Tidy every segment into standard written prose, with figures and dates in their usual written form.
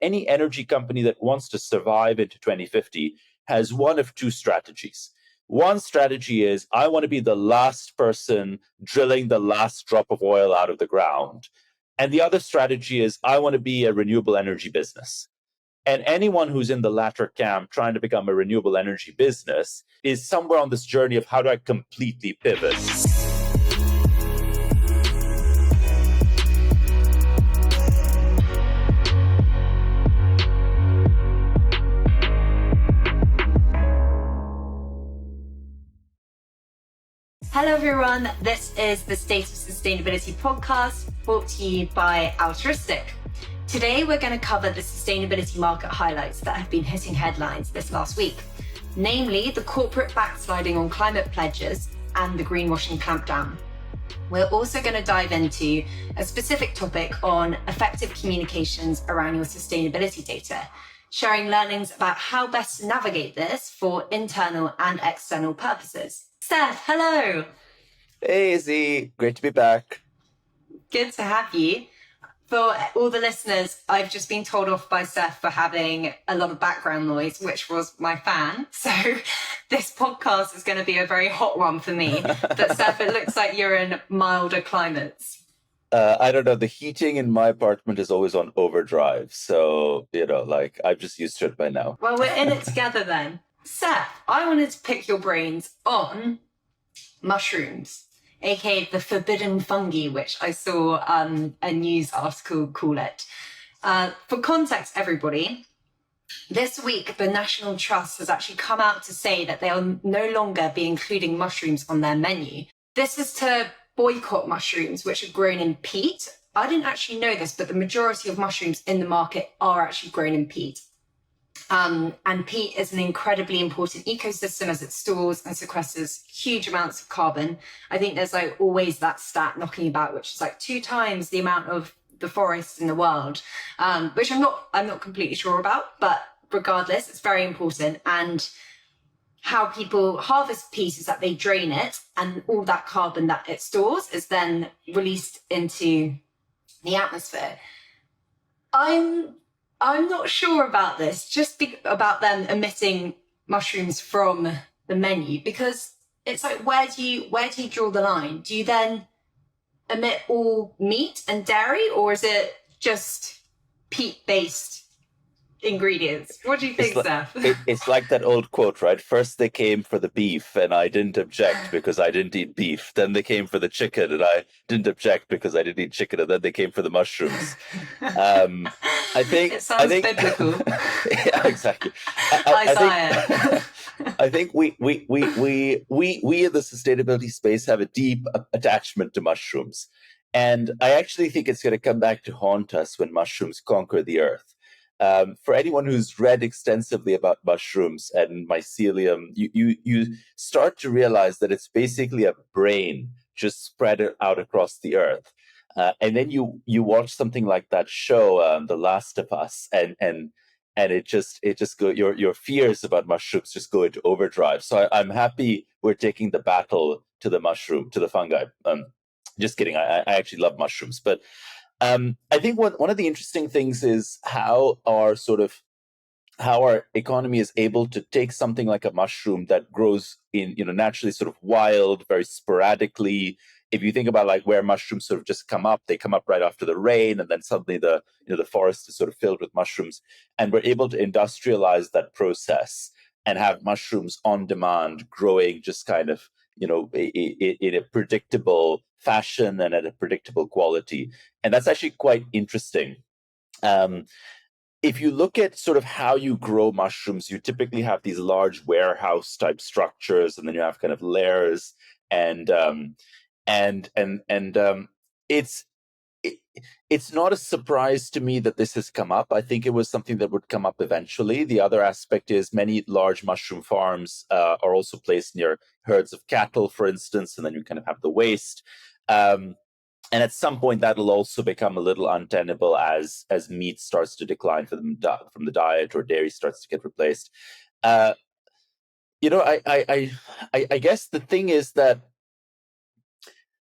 any energy company that wants to survive into 2050 has one of two strategies. One strategy is, I want to be the last person drilling the last drop of oil out of the ground. And the other strategy is, I want to be a renewable energy business. And anyone who's in the latter camp trying to become a renewable energy business is somewhere on this journey of, how do I completely pivot? Hello everyone, this is the State of Sustainability podcast brought to you by Altruistic. Today we're going to cover the sustainability market highlights that have been hitting headlines this last week, namely the corporate backsliding on climate pledges and the greenwashing clampdown. We're also going to dive into a specific topic on effective communications around your sustainability data, sharing learnings about how best to navigate this for internal and external purposes. Steph, hello. Hey, Izzy. Great to be back. Good to have you. For all the listeners, I've just been told off by Steph for having a lot of background noise, which was my fan. So this podcast is going to be a very hot one for me. But Steph, it looks like you're in milder climates. I don't know. The heating in my apartment is always on overdrive. So, I'm just used to it by now. Well, we're in it together then. Steph, I wanted to pick your brains on mushrooms, aka the forbidden fungi, which I saw a news article call it. For context, everybody, this week the National Trust has actually come out to say that they will no longer be including mushrooms on their menu. This is to boycott mushrooms, which are grown in peat. I didn't actually know this, but the majority of mushrooms in the market are actually grown in peat. And peat is an incredibly important ecosystem as it stores and sequesters huge amounts of carbon. I think there's always that stat knocking about, which is 2 times the amount of the forest in the world, which I'm not completely sure about, but regardless, it's very important. And how people harvest peat is that they drain it, and all that carbon that it stores is then released into the atmosphere. I'm not sure about this, about them omitting mushrooms from the menu, because it's where do you draw the line? Do you then omit all meat and dairy, or is it just peat-based ingredients? What do you think, Steph? It's like that old quote, right? First they came for the beef and I didn't object because I didn't eat beef. Then they came for the chicken and I didn't object because I didn't eat chicken. And then they came for the mushrooms. I think it sounds biblical. Yeah, exactly. I think we in the sustainability space have a deep attachment to mushrooms. And I actually think it's going to come back to haunt us when mushrooms conquer the earth. For anyone who's read extensively about mushrooms and mycelium, you start to realize that it's basically a brain just spread out across the earth. And then you watch something like that show, The Last of Us, and it just go, your fears about mushrooms just go into overdrive. So I'm happy we're taking the battle to the fungi. Just kidding. I actually love mushrooms, but I think one of the interesting things is how our economy is able to take something like a mushroom that grows in, naturally sort of wild, very sporadically. If you think about where mushrooms sort of just come up, they come up right after the rain, and then suddenly the forest is sort of filled with mushrooms, and we're able to industrialize that process and have mushrooms on demand growing just kind of, in a predictable fashion and at a predictable quality. And that's actually quite interesting. If you look at sort of how you grow mushrooms, you typically have these large warehouse type structures, and then you have kind of layers, and it's not a surprise to me that this has come up. I think it was something that would come up eventually. The other aspect is many large mushroom farms are also placed near herds of cattle, for instance, and then you kind of have the waste. And at some point, that'll also become a little untenable as meat starts to decline from the diet, or dairy starts to get replaced. I guess the thing is that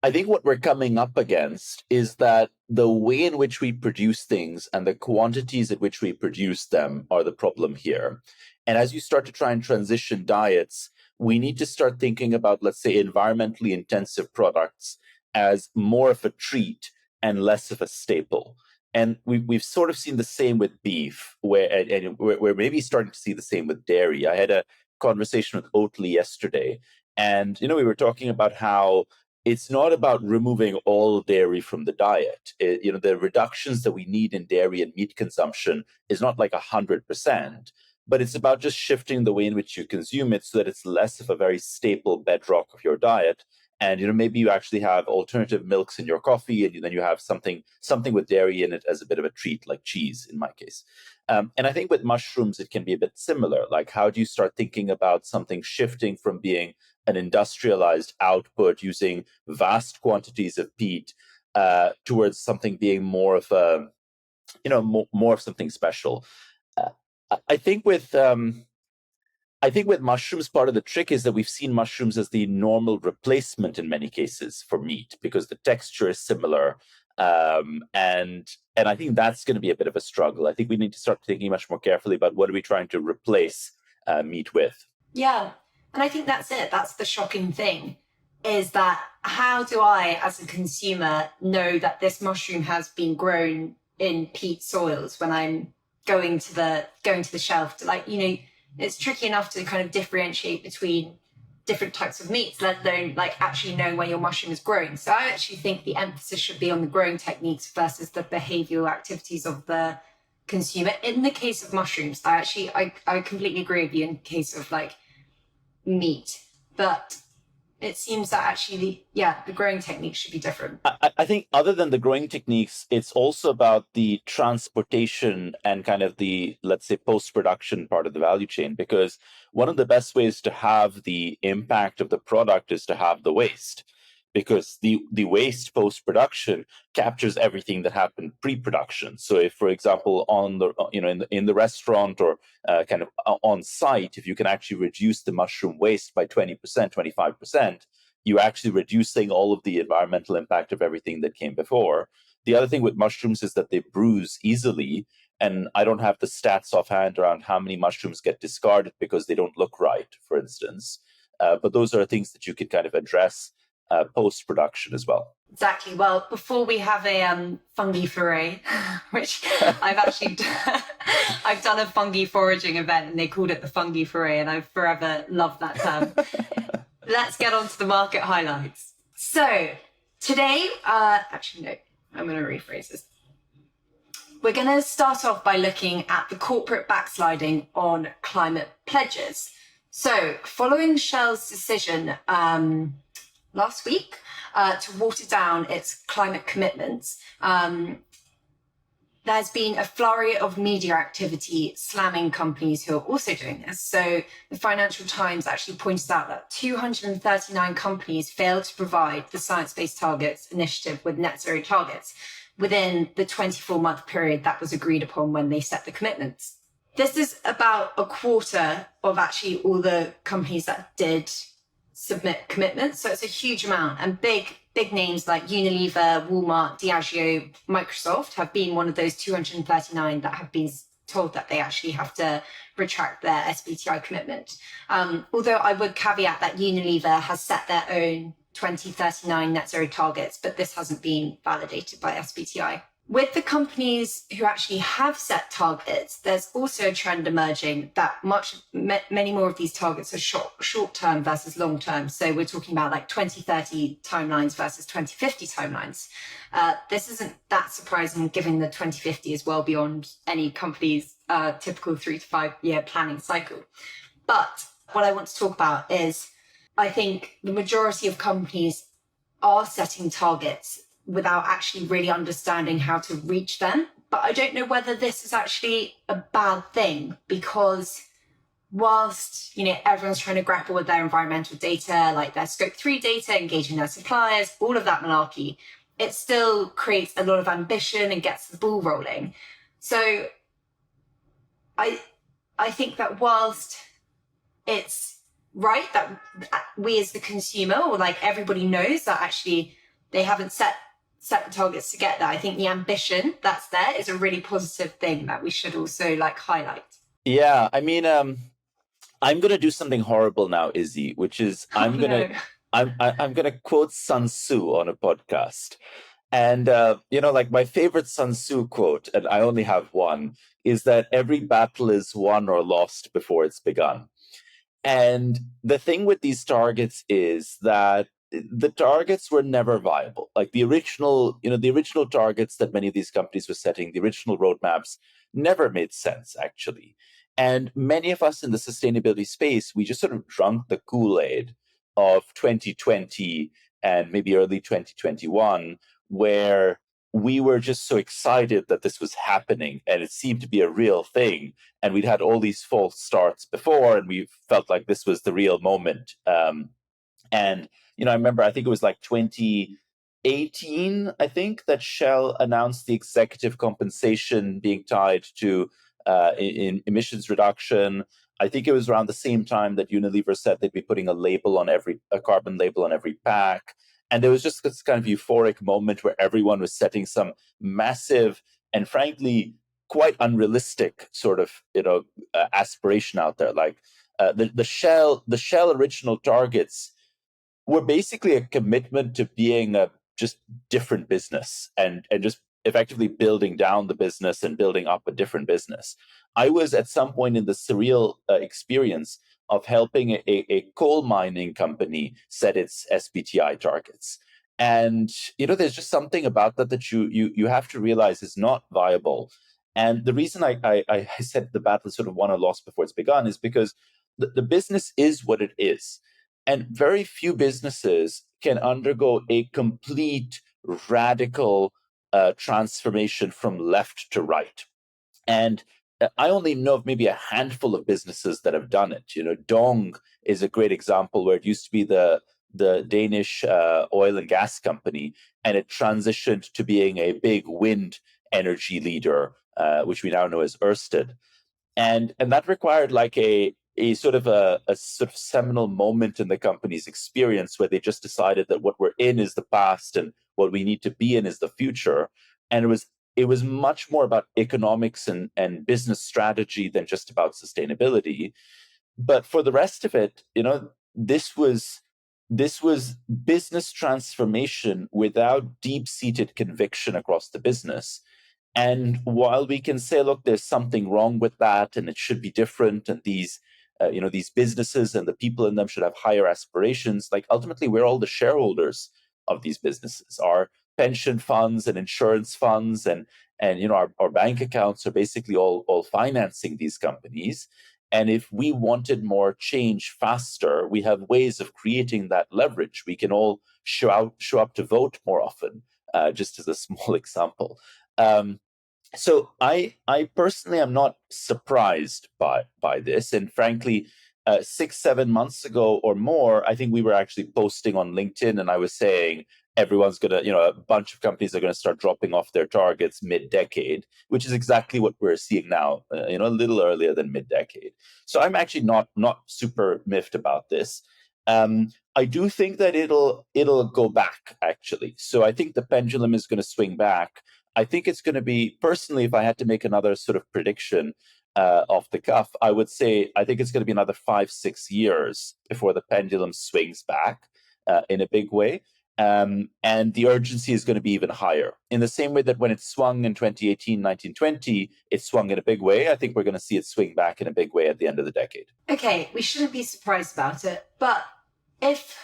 I think what we're coming up against is that the way in which we produce things and the quantities at which we produce them are the problem here. And as you start to try and transition diets, we need to start thinking about, let's say, environmentally intensive products as more of a treat and less of a staple. And we've sort of seen the same with beef, and we're maybe starting to see the same with dairy. I had a conversation with Oatly yesterday, and we were talking about how it's not about removing all dairy from the diet. The reductions that we need in dairy and meat consumption is not like 100%, but it's about just shifting the way in which you consume it so that it's less of a very staple bedrock of your diet. And maybe you actually have alternative milks in your coffee, and then you have something with dairy in it as a bit of a treat, like cheese in my case. And I think with mushrooms, it can be a bit similar. Like, how do you start thinking about something shifting from being an industrialized output using vast quantities of peat towards something being more of a, more of something special? I think with mushrooms, part of the trick is that we've seen mushrooms as the normal replacement in many cases for meat because the texture is similar. And I think that's going to be a bit of a struggle. I think we need to start thinking much more carefully about what are we trying to replace meat with. Yeah. And I think that's it. That's the shocking thing, is that how do I, as a consumer, know that this mushroom has been grown in peat soils when I'm going to the shelf to it's tricky enough to kind of differentiate between different types of meats, let alone actually knowing where your mushroom is grown. So I actually think the emphasis should be on the growing techniques versus the behavioral activities of the consumer. In the case of mushrooms, I completely agree with you in the case of meat, but it seems that actually the growing techniques should be different. I think other than the growing techniques, it's also about the transportation and kind of the, let's say, post-production part of the value chain, because one of the best ways to have the impact of the product is to have the waste, because the waste post-production captures everything that happened pre-production. So if, for example, on the in the restaurant or kind of on site, if you can actually reduce the mushroom waste by 20%, 25%, you're actually reducing all of the environmental impact of everything that came before. The other thing with mushrooms is that they bruise easily, and I don't have the stats offhand around how many mushrooms get discarded because they don't look right, for instance. But those are things that you can kind of address post-production as well. Exactly. Well, before we have a fungi foray, which I've done a fungi foraging event and they called it the fungi foray, and I've forever loved that term. Let's get on to the market highlights. So today, actually no, I'm going to rephrase this. We're going to start off by looking at the corporate backsliding on climate pledges. So following Shell's decision last week to water down its climate commitments, there's been a flurry of media activity slamming companies who are also doing this. So the Financial Times actually pointed out that 239 companies failed to provide the Science Based Targets initiative with net zero targets within the 24-month period that was agreed upon when they set the commitments. This is about a quarter of actually all the companies that did submit commitments. So it's a huge amount, and big names like Unilever, Walmart, Diageo, Microsoft have been one of those 239 that have been told that they actually have to retract their SBTI commitment. Although I would caveat that Unilever has set their own 2039 net zero targets, but this hasn't been validated by SBTI. With the companies who actually have set targets, there's also a trend emerging that many more of these targets are short-term versus long-term. So we're talking about 2030 timelines versus 2050 timelines. This isn't that surprising given the 2050 is well beyond any company's typical 3 to 5 year planning cycle. But what I want to talk about is, I think the majority of companies are setting targets without actually really understanding how to reach them. But I don't know whether this is actually a bad thing, because whilst, everyone's trying to grapple with their environmental data, like their scope 3 data, engaging their suppliers, all of that malarkey, it still creates a lot of ambition and gets the ball rolling. So I think that whilst it's right that we as the consumer, or everybody knows that actually they haven't set the targets to get there. I think the ambition that's there is a really positive thing that we should also like highlight. Yeah, I mean, I'm gonna do something horrible now, Izzy, which is I'm gonna quote Sun Tzu on a podcast. And like my favorite Sun Tzu quote, and I only have one, is that every battle is won or lost before it's begun. And the thing with these targets is that the targets were never viable. Like the original targets that many of these companies were setting, the original roadmaps never made sense, actually. And many of us in the sustainability space, we just sort of drunk the Kool-Aid of 2020 and maybe early 2021, where we were just so excited that this was happening and it seemed to be a real thing. And we'd had all these false starts before, and we felt like this was the real moment. And I remember, I think it was like 2018, I think, that Shell announced the executive compensation being tied to in emissions reduction. I think it was around the same time that Unilever said they'd be putting a carbon label on every pack. And there was just this kind of euphoric moment where everyone was setting some massive and frankly quite unrealistic sort of aspiration out there. Like the Shell original targets were basically a commitment to being a just different business and just effectively building down the business and building up a different business. I was at some point in the surreal experience of helping a coal mining company set its SBTI targets. And there's just something about that you have to realize is not viable. And the reason I said the battle is sort of won or lost before it's begun is because the business is what it is. And very few businesses can undergo a complete radical transformation from left to right. And I only know of maybe a handful of businesses that have done it. Dong is a great example where it used to be the Danish oil and gas company, and it transitioned to being a big wind energy leader, which we now know as Ørsted. And that required like a sort of a sort of seminal moment in the company's experience where they just decided that what we're in is the past and what we need to be in is the future. And it was much more about economics and business strategy than just about sustainability. But for the rest of it, this was business transformation without deep-seated conviction across the business. And while we can say, look, there's something wrong with that and it should be different, and these businesses and the people in them should have higher aspirations, like ultimately we're all the shareholders of these businesses. Our pension funds and insurance funds and our bank accounts are basically all financing these companies. And if we wanted more change faster, we have ways of creating that leverage. We can all show up to vote more often, just as a small example. So I personally am not surprised by this. And frankly, 6-7 months ago or more, I think we were actually posting on LinkedIn, and I was saying everyone's going to, a bunch of companies are going to start dropping off their targets mid-decade, which is exactly what we're seeing now, a little earlier than mid-decade. So I'm actually not super miffed about this. I do think that it'll go back, actually. So I think the pendulum is going to swing back. I think it's going to be, personally, if I had to make another sort of prediction off the cuff, I would say I think it's going to be another 5-6 years before the pendulum swings back in a big way. And the urgency is going to be even higher. In the same way that when it swung in 2018, 1920, it swung in a big way, I think we're going to see it swing back in a big way at the end of the decade. Okay, we shouldn't be surprised about it. But if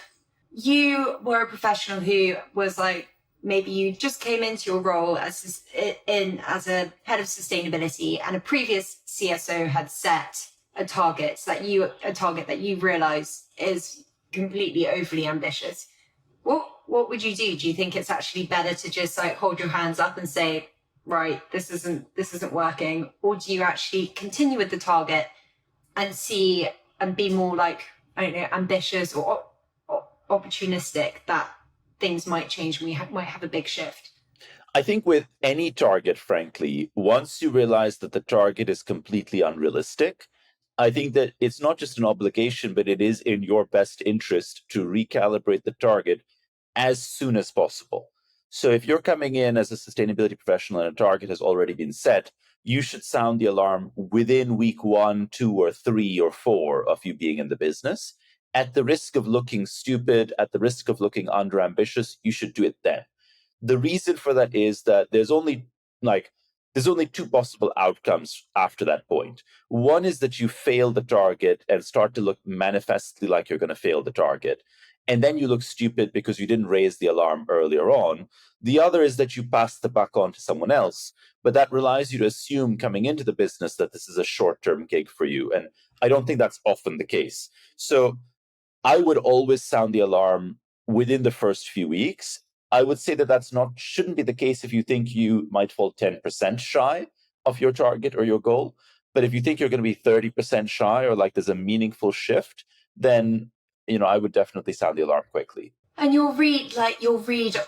you were a professional who was like, maybe you just came into your role as a head of sustainability, and a previous CSO had set a target that you realize is completely overly ambitious, what would you do? Do you think it's actually better to just like hold your hands up and say, right, this isn't working? Or do you actually continue with the target and see and be more like, I don't know, ambitious or opportunistic that things might change and we might have a big shift? I think with any target, frankly, once you realize that the target is completely unrealistic, I think that it's not just an obligation, but it is in your best interest to recalibrate the target as soon as possible. So if you're coming in as a sustainability professional and a target has already been set, you should sound the alarm within week 1, 2, or 3, or 4 of you being in the business. At the risk of looking stupid, at the risk of looking underambitious, you should do it then. The reason for that is that there's only two possible outcomes after that point. One is that you fail the target and start to look manifestly like you're going to fail the target, and then you look stupid because you didn't raise the alarm earlier on. The other is that you pass the buck on to someone else, but that relies you to assume coming into the business that this is a short-term gig for you, and I don't think that's often the case. So I would always sound the alarm within the first few weeks. I would say that shouldn't be the case if you think you might fall 10% shy of your target or your goal. But if you think you're going to be 30% shy, or like there's a meaningful shift, then I would definitely sound the alarm quickly. And you'll read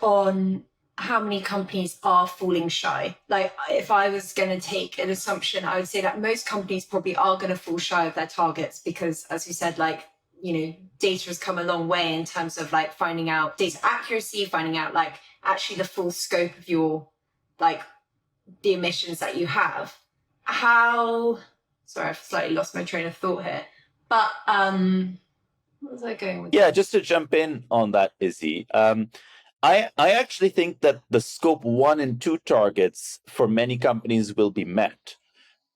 on how many companies are falling shy. Like, if I was going to take an assumption, I would say that most companies probably are going to fall shy of their targets because, as you said, data has come a long way in terms of finding out data accuracy, finding out actually the full scope of your the emissions that you have. Sorry, I've slightly lost my train of thought here. But what was I going with? Yeah, just to jump in on that, Izzy. I actually think that the scope 1 and 2 targets for many companies will be met.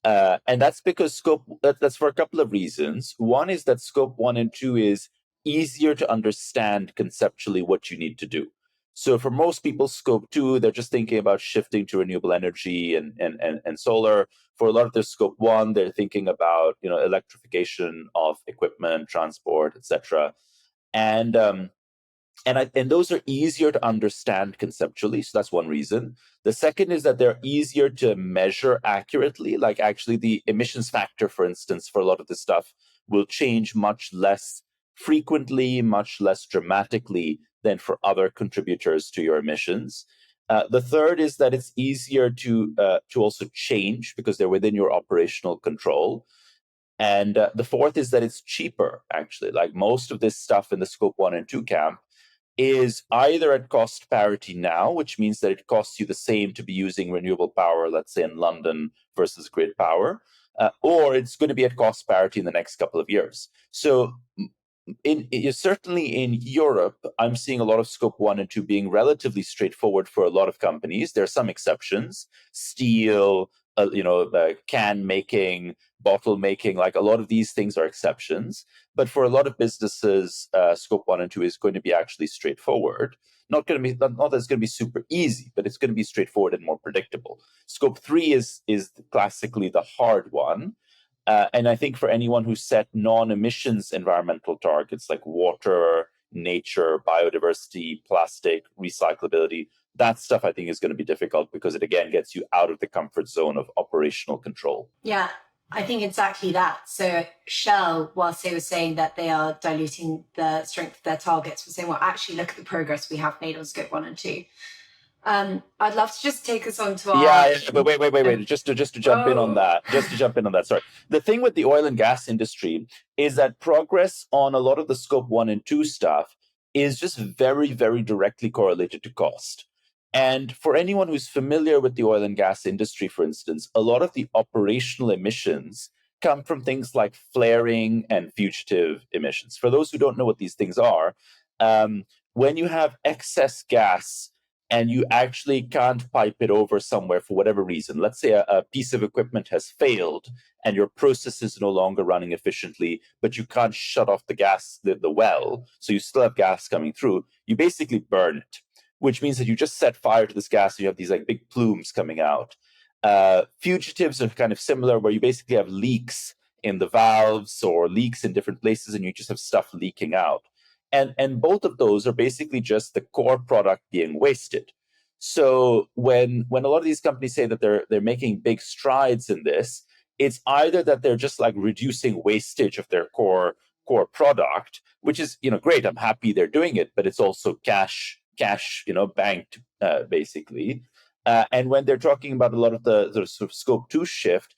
And that's because that's for a couple of reasons. One is that scope 1 and 2 is easier to understand conceptually what you need to do. So for most people, scope 2, they're just thinking about shifting to renewable energy and solar. For a lot of their scope 1, they're thinking about electrification of equipment, transport, etc. And those are easier to understand conceptually. So that's one reason. The second is that they're easier to measure accurately. Like, actually, the emissions factor, for instance, for a lot of this stuff will change much less frequently, much less dramatically than for other contributors to your emissions. The third is that it's easier to also change because they're within your operational control. And the fourth is that it's cheaper, actually. Like, most of this stuff in the scope 1 and 2 camp is either at cost parity now, which means that it costs you the same to be using renewable power, let's say in London versus grid power, or it's going to be at cost parity in the next couple of years. So certainly in Europe, I'm seeing a lot of scope 1 and 2 being relatively straightforward for a lot of companies. There are some exceptions, steel, can making, bottle making, like a lot of these things are exceptions. But for a lot of businesses, scope 1 and 2 is going to be actually straightforward. Not that it's going to be super easy, but it's going to be straightforward and more predictable. Scope 3 is classically the hard one. And I think for anyone who set non-emissions environmental targets like water, nature, biodiversity, plastic, recyclability, that stuff I think is going to be difficult because it again gets you out of the comfort zone of operational control. Yeah, I think exactly that. So Shell, whilst they were saying that they are diluting the strength of their targets, were saying, well, actually look at the progress we have made on scope 1 and 2. I'd love to just take us on to our... Yeah, but wait. Just to jump in on that. Sorry. The thing with the oil and gas industry is that progress on a lot of the scope 1 and 2 stuff is just very, very directly correlated to cost. And for anyone who's familiar with the oil and gas industry, for instance, a lot of the operational emissions come from things like flaring and fugitive emissions. For those who don't know what these things are, when you have excess gas and you actually can't pipe it over somewhere for whatever reason. Let's say a piece of equipment has failed and your process is no longer running efficiently, but you can't shut off the gas, the well, so you still have gas coming through. You basically burn it, which means that you just set fire to this gas and you have these like big plumes coming out. Fugitives are kind of similar, where you basically have leaks in the valves or leaks in different places and you just have stuff leaking out. And both of those are basically just the core product being wasted. So when a lot of these companies say that they're making big strides in this, it's either that they're just like reducing wastage of their core product, which is great. I'm happy they're doing it, but it's also cash banked basically. And when they're talking about a lot of the sort of scope 2 shift,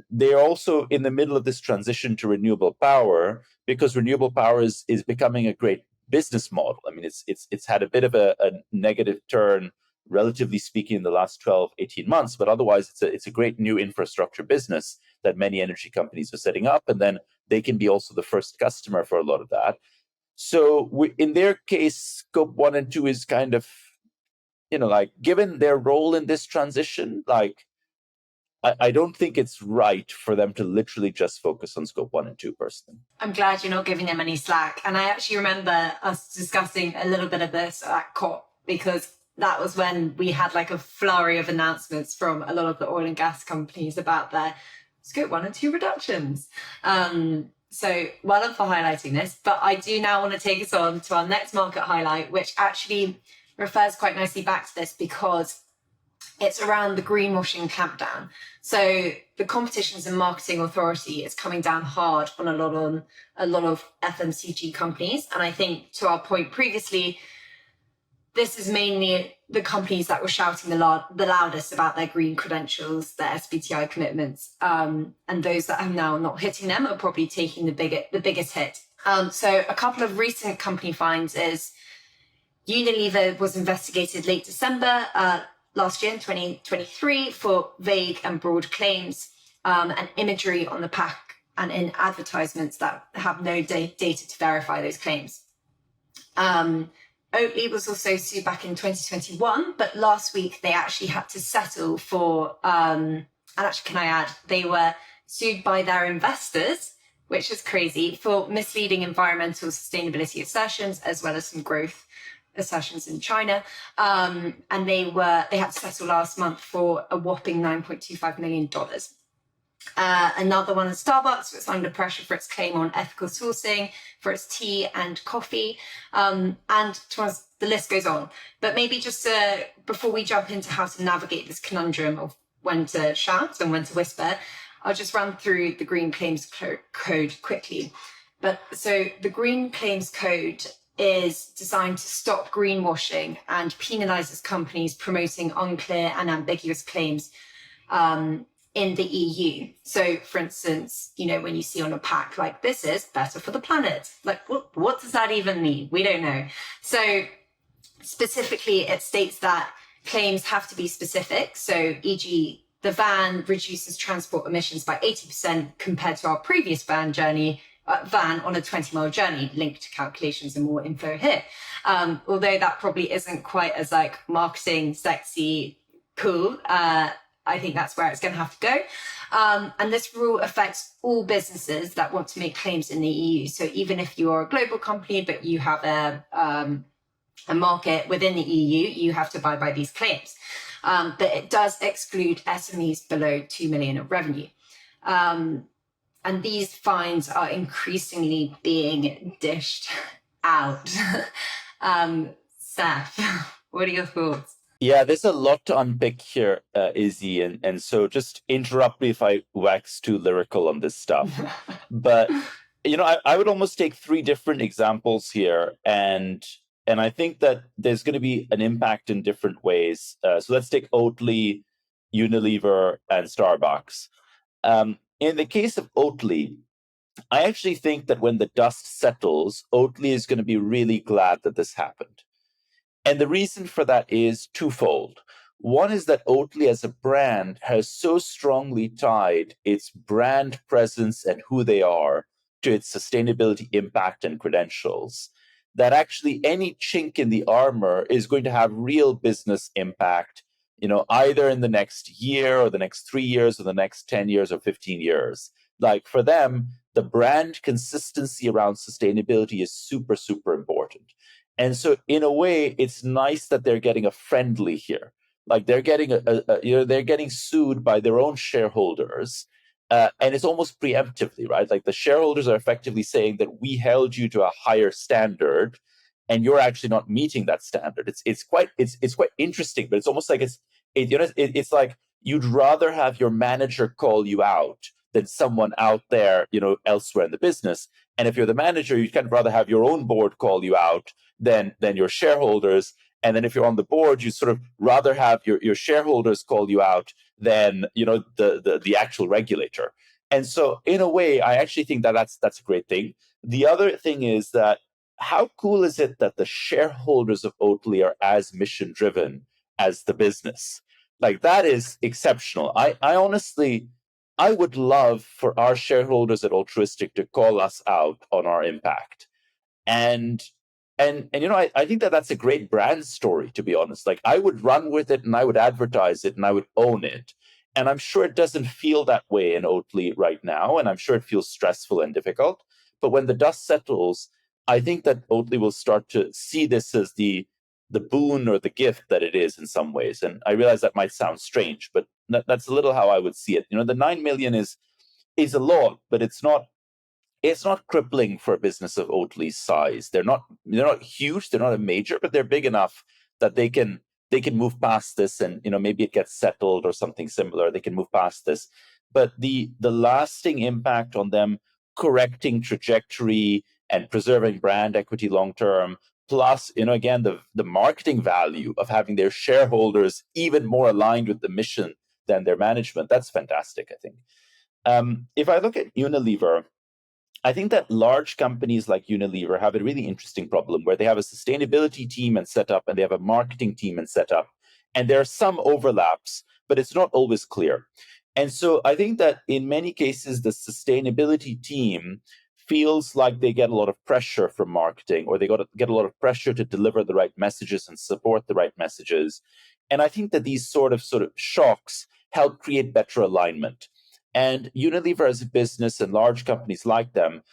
they're also in the middle of this transition to renewable power, because renewable power is becoming a great business model. I mean, it's had a bit of a negative turn, relatively speaking, in the last 12, 18 months, but otherwise it's a great new infrastructure business that many energy companies are setting up, and then they can be also the first customer for a lot of that. So in their case, scope 1 and 2 is kind of, like, given their role in this transition, like, I don't think it's right for them to literally just focus on scope 1 and 2 personally. I'm glad you're not giving them any slack. And I actually remember us discussing a little bit of this at COP, because that was when we had like a flurry of announcements from a lot of the oil and gas companies about their scope 1 and 2 reductions. So well done for highlighting this. But I do now want to take us on to our next market highlight, which actually refers quite nicely back to this, because it's around the greenwashing clampdown. So the Competitions and Marketing Authority is coming down hard on a lot of FMCG companies. And I think, to our point previously, this is mainly the companies that were shouting the loudest about their green credentials, their SBTI commitments, and those that are now not hitting them are probably taking the biggest hit. So a couple of recent company finds is Unilever was investigated late December last year in 2023 for vague and broad claims and imagery on the pack and in advertisements that have no data to verify those claims. Oley was also sued back in 2021, but last week they actually had to settle for, and actually, can I add, they were sued by their investors, which is crazy, for misleading environmental sustainability assertions, as well as some growth assertions in China. And they had to settle last month for a whopping $9.25 million. Another one is Starbucks, was under pressure for its claim on ethical sourcing for its tea and coffee. And the list goes on. But maybe just before we jump into how to navigate this conundrum of when to shout and when to whisper, I'll just run through the Green Claims Code quickly. But so the Green Claims Code is designed to stop greenwashing and penalises companies promoting unclear and ambiguous claims in the EU. So, for instance, when you see on a pack, like, this is better for the planet, like, what does that even mean? We don't know. So specifically, it states that claims have to be specific. So, e.g., the van reduces transport emissions by 80% compared to our previous van on a 20-mile journey. Linked to calculations and more info here. Although that probably isn't quite as like marketing sexy cool. I think that's where it's going to have to go. And this rule affects all businesses that want to make claims in the EU. So even if you're a global company, but you have a market within the EU, you have to abide by these claims. But it does exclude SMEs below 2 million of revenue. And these fines are increasingly being dished out. Seth, what are your thoughts? Yeah, there's a lot to unpick here, Izzy, and so just interrupt me if I wax too lyrical on this stuff. But I would almost take 3 different examples here, and I think that there's going to be an impact in different ways. So let's take Oatly, Unilever, and Starbucks. In the case of Oatly, I actually think that when the dust settles, Oatly is going to be really glad that this happened. And the reason for that is twofold. One is that Oatly as a brand has so strongly tied its brand presence and who they are to its sustainability impact and credentials, that actually any chink in the armor is going to have real business impact, either in the next year or the next 3 years or the next 10 years or 15 years. Like, for them, the brand consistency around sustainability is super, super important. And so, in a way, it's nice that they're getting a friendly here. Like, they're getting they're getting sued by their own shareholders, and it's almost preemptively, right? Like, the shareholders are effectively saying that we held you to a higher standard, and you're actually not meeting that standard. It's quite interesting, but it's almost like it's like you'd rather have your manager call you out than someone out there, elsewhere in the business. And if you're the manager, you'd kind of rather have your own board call you out than your shareholders. And then if you're on the board, you sort of rather have your shareholders call you out than the actual regulator. And so, in a way, I actually think that that's a great thing. The other thing is that how cool is it that the shareholders of Oatly are as mission driven as the business? Like, that is exceptional. I honestly, I would love for our shareholders at Altruistic to call us out on our impact. And I think that that's a great brand story, to be honest. Like, I would run with it and I would advertise it and I would own it. And I'm sure it doesn't feel that way in Oatly right now, and I'm sure it feels stressful and difficult. But when the dust settles, I think that Oatly will start to see this as the boon or the gift that it is in some ways. And I realize that might sound strange, but that's a little how I would see it. The 9 million is a lot, but it's not crippling for a business of Oatly's size. They're not huge, they're not a major, but they're big enough that they can move past this, and maybe it gets settled or something similar. They can move past this. But the lasting impact on them correcting trajectory and preserving brand equity long term, plus again the marketing value of having their shareholders even more aligned with the mission than their management, that's fantastic, I think. If I look at Unilever, I think that large companies like Unilever have a really interesting problem where they have a sustainability team and set up, and they have a marketing team and set up. And there are some overlaps, but it's not always clear. And so I think that in many cases, the sustainability team feels like they get a lot of pressure from marketing, or they get a lot of pressure to deliver the right messages and support the right messages. And I think that these sort of shocks help create better alignment. And Unilever as a business and large companies like them,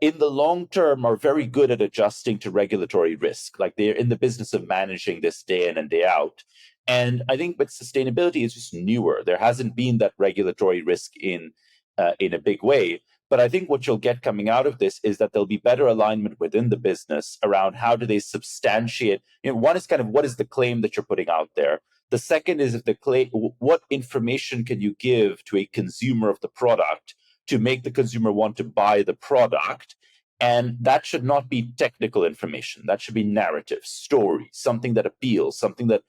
in the long term, are very good at adjusting to regulatory risk. Like, they're in the business of managing this day in and day out. And I think with sustainability, it's just newer. There hasn't been that regulatory risk in a big way. But I think what you'll get coming out of this is that there'll be better alignment within the business around how do they substantiate. One is kind of, what is the claim that you're putting out there? The second is, if the claim, what information can you give to a consumer of the product to make the consumer want to buy the product? And that should not be technical information. That should be narrative, story, something that appeals, something that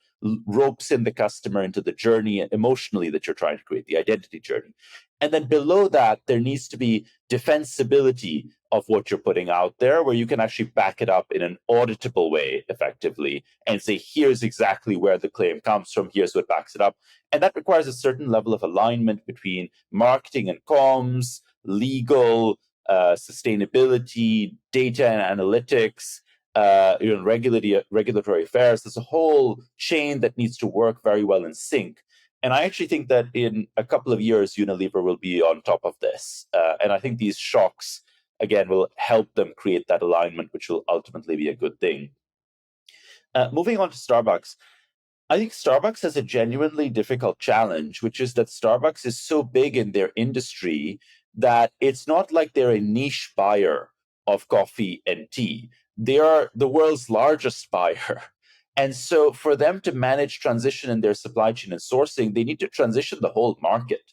ropes in the customer into the journey emotionally that you're trying to create, the identity journey. And then below that, there needs to be defensibility of what you're putting out there, where you can actually back it up in an auditable way effectively and say, here's exactly where the claim comes from, here's what backs it up. And that requires a certain level of alignment between marketing and comms, legal, sustainability, data and analytics, regulatory affairs. There's a whole chain that needs to work very well in sync. And I actually think that in a couple of years, Unilever will be on top of this. And I think these shocks, again, will help them create that alignment, which will ultimately be a good thing. Moving on to Starbucks, I think Starbucks has a genuinely difficult challenge, which is that Starbucks is so big in their industry that it's not like they're a niche buyer of coffee and tea. They are the world's largest buyer. And so for them to manage transition in their supply chain and sourcing, they need to transition the whole market,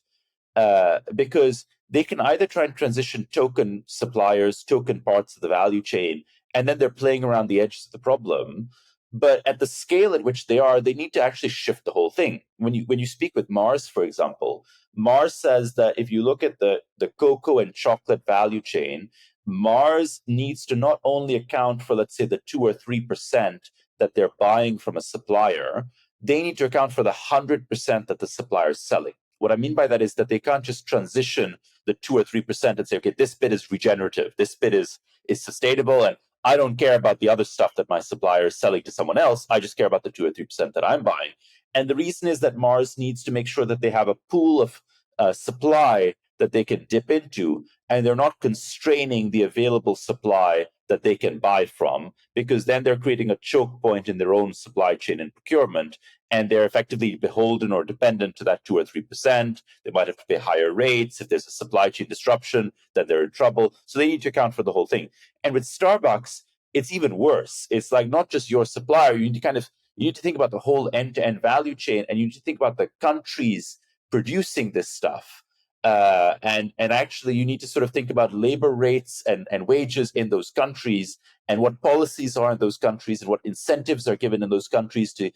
because they can either try and transition token suppliers, token parts of the value chain, and then they're playing around the edges of the problem. But at the scale at which they are, they need to actually shift the whole thing. When you speak with Mars, for example, Mars says that if you look at the cocoa and chocolate value chain, Mars needs to not only account for, let's say, the 2 or 3% that they're buying from a supplier, they need to account for the 100% that the supplier is selling. What I mean by that is that they can't just transition the 2 or 3% and say, okay, this bit is regenerative, this bit is sustainable, and I don't care about the other stuff that my supplier is selling to someone else. I just care about the 2 or 3% that I'm buying. And the reason is that Mars needs to make sure that they have a pool of supply that they can dip into, and they're not constraining the available supply that they can buy from, because then they're creating a choke point in their own supply chain and procurement, and they're effectively beholden or dependent to that 2 or 3%. They might have to pay higher rates. If there's a supply chain disruption, then they're in trouble. So they need to account for the whole thing. And with Starbucks, it's even worse. It's like not just your supplier. You need to think about the whole end-to-end value chain, and you need to think about the countries producing this stuff. And actually, you need to sort of think about labor rates and wages in those countries, and what policies are in those countries, and what incentives are given in those countries to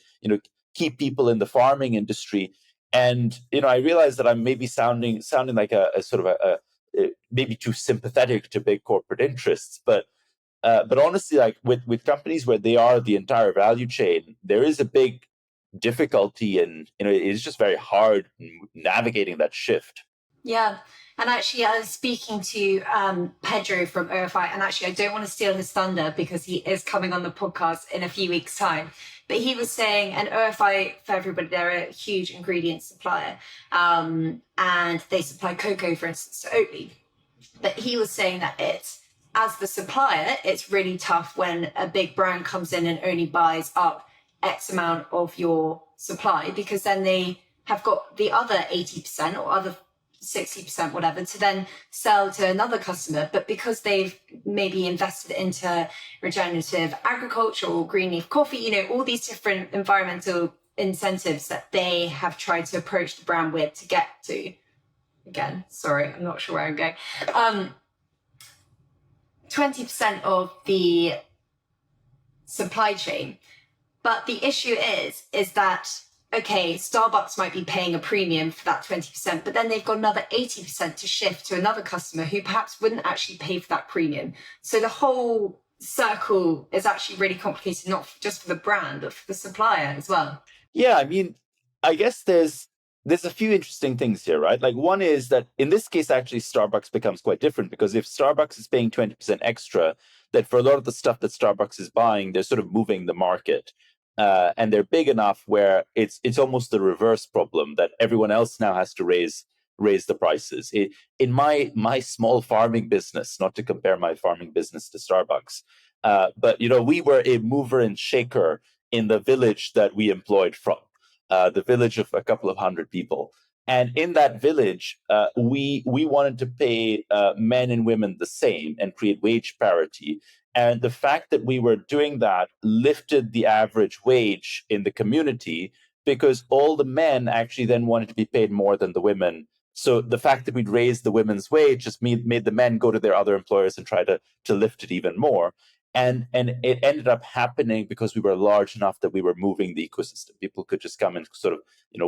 keep people in the farming industry. And I realize that I'm maybe sounding like a sort of a maybe too sympathetic to big corporate interests, but But honestly, like with companies where they are the entire value chain, there is a big difficulty, and it's just very hard navigating that shift. Yeah. And actually, I was speaking to Pedro from OFI, and actually, I don't want to steal his thunder because he is coming on the podcast in a few weeks' time. But he was saying, and OFI, for everybody, they're a huge ingredient supplier, and they supply cocoa, for instance, to Oatly. But he was saying that as the supplier, it's really tough when a big brand comes in and only buys up X amount of your supply, because then they have got the other 80% or other 60%, whatever, to then sell to another customer. But because they've maybe invested into regenerative agriculture or green leaf coffee, all these different environmental incentives that they have tried to approach the brand with to get to. Again, sorry, I'm not sure where I'm going. 20% of the supply chain. But the issue is that, okay, Starbucks might be paying a premium for that 20%, but then they've got another 80% to shift to another customer who perhaps wouldn't actually pay for that premium. So the whole circle is actually really complicated, not just for the brand, but for the supplier as well. Yeah, I mean, I guess there's a few interesting things here, right? Like, one is that in this case, actually, Starbucks becomes quite different, because if Starbucks is paying 20% extra, that for a lot of the stuff that Starbucks is buying, they're sort of moving the market. And they're big enough where it's almost the reverse problem, that everyone else now has to raise the prices. In my small farming business, not to compare my farming business to Starbucks, but we were a mover and shaker in the village that we employed from, the village of a couple of hundred people. And in that village, we wanted to pay men and women the same and create wage parity. And the fact that we were doing that lifted the average wage in the community, because all the men actually then wanted to be paid more than the women. So the fact that we'd raised the women's wage just made the men go to their other employers and try to lift it even more. And it ended up happening because we were large enough that we were moving the ecosystem. People could just come and sort of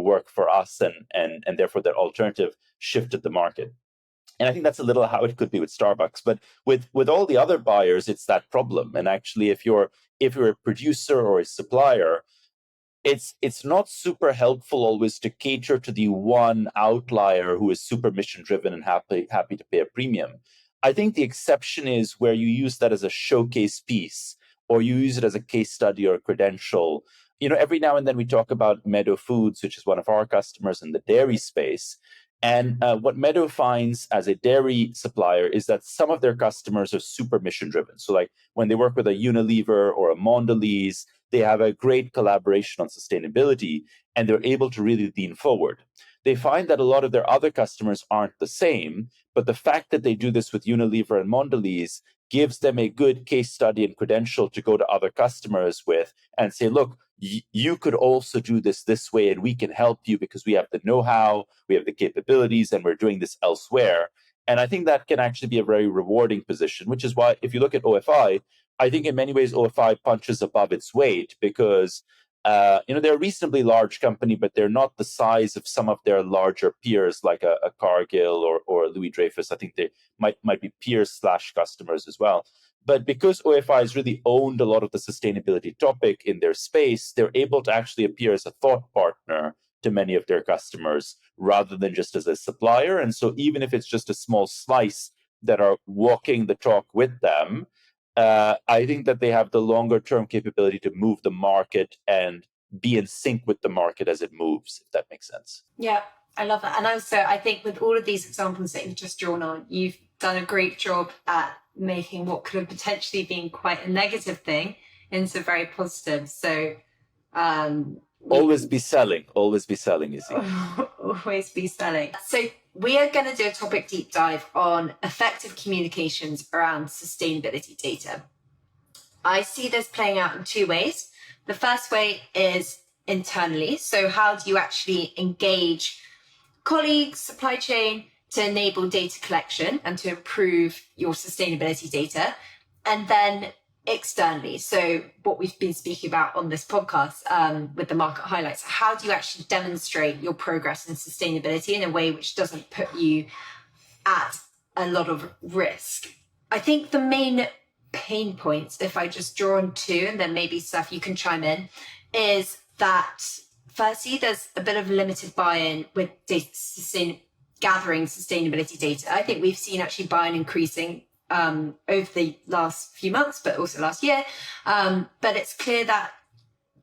work for us, and therefore that alternative shifted the market. And I think that's a little how it could be with Starbucks. But with all the other buyers, it's that problem. And actually, if you're a producer or a supplier, it's not super helpful always to cater to the one outlier who is super mission driven and happy to pay a premium. I think the exception is where you use that as a showcase piece, or you use it as a case study or a credential. Every now and then we talk about Meadow Foods, which is one of our customers in the dairy space. And what Meadow finds as a dairy supplier is that some of their customers are super mission driven. So like when they work with a Unilever or a Mondelez, they have a great collaboration on sustainability, and they're able to really lean forward. They find that a lot of their other customers aren't the same, but the fact that they do this with Unilever and Mondelez gives them a good case study and credential to go to other customers with and say, look, you could also do this way, and we can help you because we have the know-how, we have the capabilities, and we're doing this elsewhere. And I think that can actually be a very rewarding position, which is why if you look at OFI, I think in many ways OFI punches above its weight, because they're a reasonably large company, but they're not the size of some of their larger peers like a Cargill or Louis Dreyfus. I think they might be peers / customers as well. But because OFI has really owned a lot of the sustainability topic in their space, they're able to actually appear as a thought partner to many of their customers rather than just as a supplier. And so even if it's just a small slice that are walking the talk with them, I think that they have the longer term capability to move the market and be in sync with the market as it moves, if that makes sense. Yeah, I love that. And also, I think with all of these examples that you've just drawn on, you've done a great job at making what could have potentially been quite a negative thing into very positive. So always be selling, Izzy. Always be selling. So we are going to do a topic deep dive on effective communications around sustainability data. I see this playing out in two ways. The first way is internally. So how do you actually engage colleagues, supply chain, to enable data collection and to improve your sustainability data? And then externally, so what we've been speaking about on this podcast with the market highlights, how do you actually demonstrate your progress in sustainability in a way which doesn't put you at a lot of risk? I think the main pain points, if I just draw on two, and then maybe Steph, you can chime in, is that firstly, there's a bit of limited buy-in with gathering sustainability data. I think we've seen actually buy-in increasing over the last few months, but also last year. But it's clear that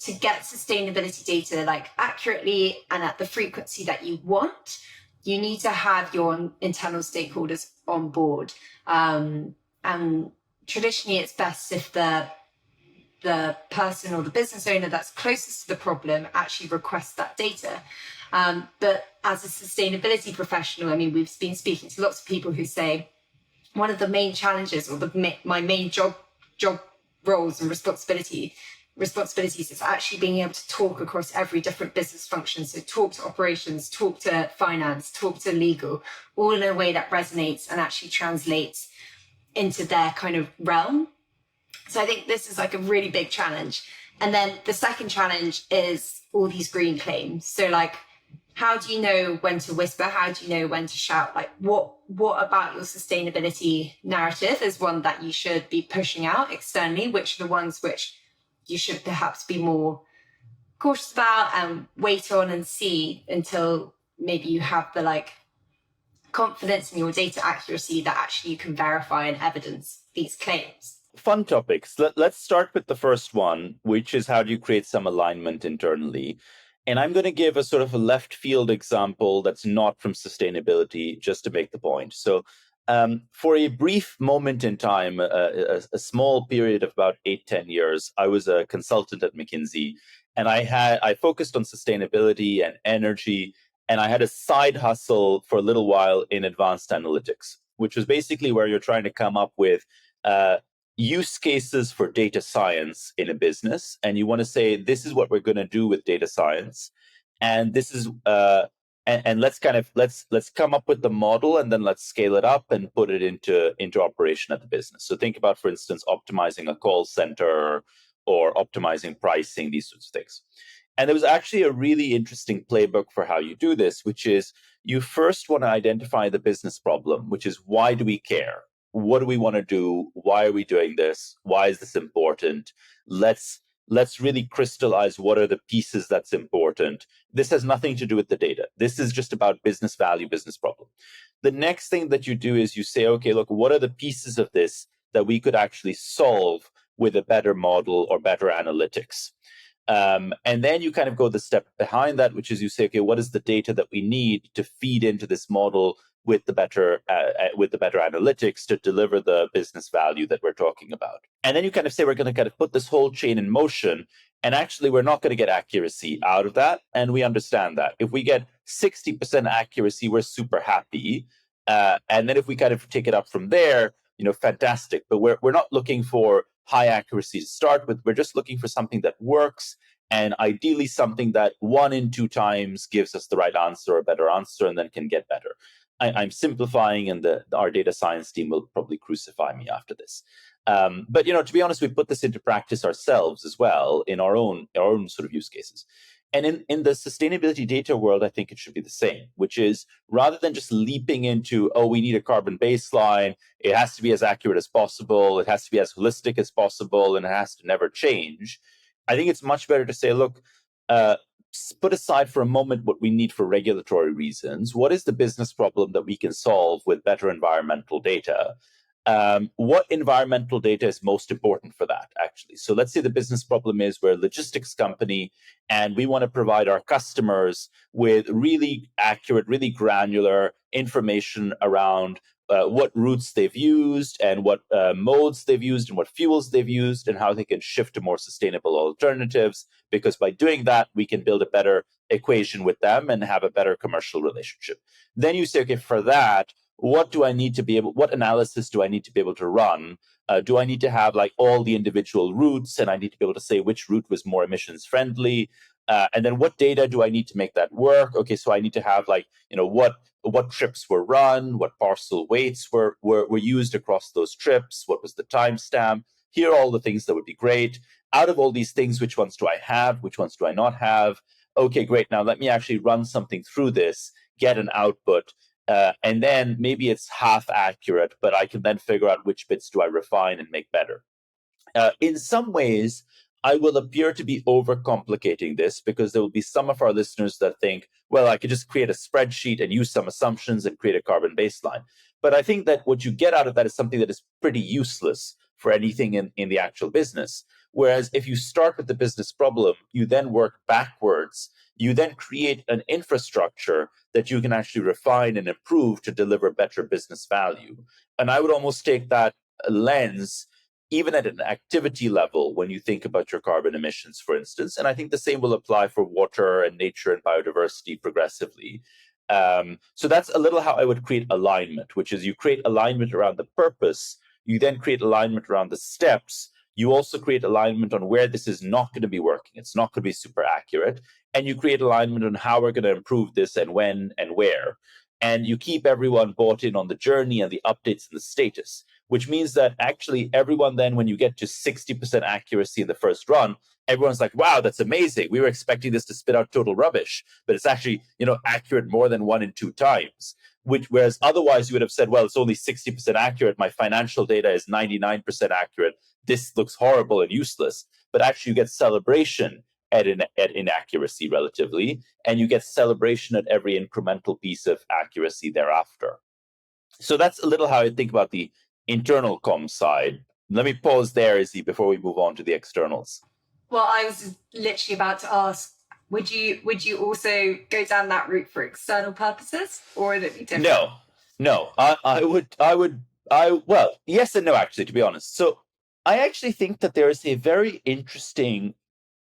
to get sustainability data like accurately and at the frequency that you want, you need to have your internal stakeholders on board. And traditionally, it's best if the person or the business owner that's closest to the problem actually requests that data. But as a sustainability professional, I mean, we've been speaking to lots of people who say one of the main challenges, or my main job roles and responsibilities is actually being able to talk across every different business function. So talk to operations, talk to finance, talk to legal, all in a way that resonates and actually translates into their kind of realm. So I think this is like a really big challenge. And then the second challenge is all these green claims. So like, how do you know when to whisper? How do you know when to shout? Like what about your sustainability narrative is one that you should be pushing out externally? Which are the ones which you should perhaps be more cautious about and wait on and see until maybe you have the like confidence in your data accuracy that actually you can verify and evidence these claims? Fun topics. Let's start with the first one, which is how do you create some alignment internally? And I'm going to give a sort of a left field example that's not from sustainability, just to make the point. So for a brief moment in time, a small period of about 8-10 years, I was a consultant at McKinsey, and I focused on sustainability and energy, and I had a side hustle for a little while in advanced analytics, which was basically where you're trying to come up with use cases for data science in a business, and you want to say this is what we're going to do with data science, and this is and let's come up with the model, and then let's scale it up and put it into operation at the business. So think about, for instance, optimizing a call center or optimizing pricing, these sorts of things. And there was actually a really interesting playbook for how you do this, which is you first want to identify the business problem, which is why do we care? What do we want to do? Why are we doing this? Why is this important? Let's really crystallize what are the pieces that's important. This has nothing to do with the data. This is just about business value, business problem. The next thing that you do is you say, okay, look, what are the pieces of this that we could actually solve with a better model or better analytics? And then you kind of go the step behind that, which is you say, okay, what is the data that we need to feed into this model with the better analytics to deliver the business value that we're talking about? And then you kind of say, we're going to kind of put this whole chain in motion. And actually, we're not going to get accuracy out of that. And we understand that. If we get 60% accuracy, we're super happy. And then if we kind of take it up from there, fantastic. But we're not looking for high accuracy to start with. We're just looking for something that works, and ideally something that 1 in 2 times gives us the right answer or a better answer, and then can get better. I'm simplifying, and our data science team will probably crucify me after this. But to be honest, we put this into practice ourselves as well in our own sort of use cases. And in the sustainability data world, I think it should be the same, which is rather than just leaping into, we need a carbon baseline, it has to be as accurate as possible, it has to be as holistic as possible, and it has to never change. I think it's much better to say, look, put aside for a moment what we need for regulatory reasons. What is the business problem that we can solve with better environmental data? What environmental data is most important for that, actually? So let's say the business problem is we're a logistics company and we want to provide our customers with really accurate, really granular information around what routes they've used and what modes they've used and what fuels they've used and how they can shift to more sustainable alternatives. Because by doing that, we can build a better equation with them and have a better commercial relationship. Then you say, okay, for that, what analysis do I need to be able to run? Do I need to have like all the individual routes, and I need to be able to say which route was more emissions friendly? And then what data do I need to make that work? Okay, so I need to have what trips were run, what parcel weights were used across those trips, what was the timestamp? Here are all the things that would be great. Out of all these things, which ones do I have? Which ones do I not have? Okay, great. Now let me actually run something through this, get an output. And then maybe it's half accurate, but I can then figure out which bits do I refine and make better. In some ways, I will appear to be overcomplicating this because there will be some of our listeners that think, well, I could just create a spreadsheet and use some assumptions and create a carbon baseline. But I think that what you get out of that is something that is pretty useless for anything in the actual business. Whereas if you start with the business problem, you then work backwards, you then create an infrastructure that you can actually refine and improve to deliver better business value. And I would almost take that lens even at an activity level when you think about your carbon emissions, for instance. And I think the same will apply for water and nature and biodiversity progressively. So that's a little how I would create alignment, which is you create alignment around the purpose, you then create alignment around the steps, you also create alignment on where this is not going to be working, it's not going to be super accurate, and you create alignment on how we're going to improve this and when and where. And you keep everyone bought in on the journey and the updates and the status, which means that actually everyone then, when you get to 60% accuracy in the first run, everyone's like, wow, that's amazing. We were expecting this to spit out total rubbish, but it's actually, accurate more than 1 and 2 times. Whereas otherwise you would have said, well, it's only 60% accurate. My financial data is 99% accurate. This looks horrible and useless. But actually you get celebration at inaccuracy relatively, and you get celebration at every incremental piece of accuracy thereafter. So that's a little how I think about the internal comms side. Let me pause there, Izzy, before we move on to the externals. Well, I was literally about to ask, would you also go down that route for external purposes, or would it be different? No. Well, yes and no, actually, to be honest. So I actually think that there is a very interesting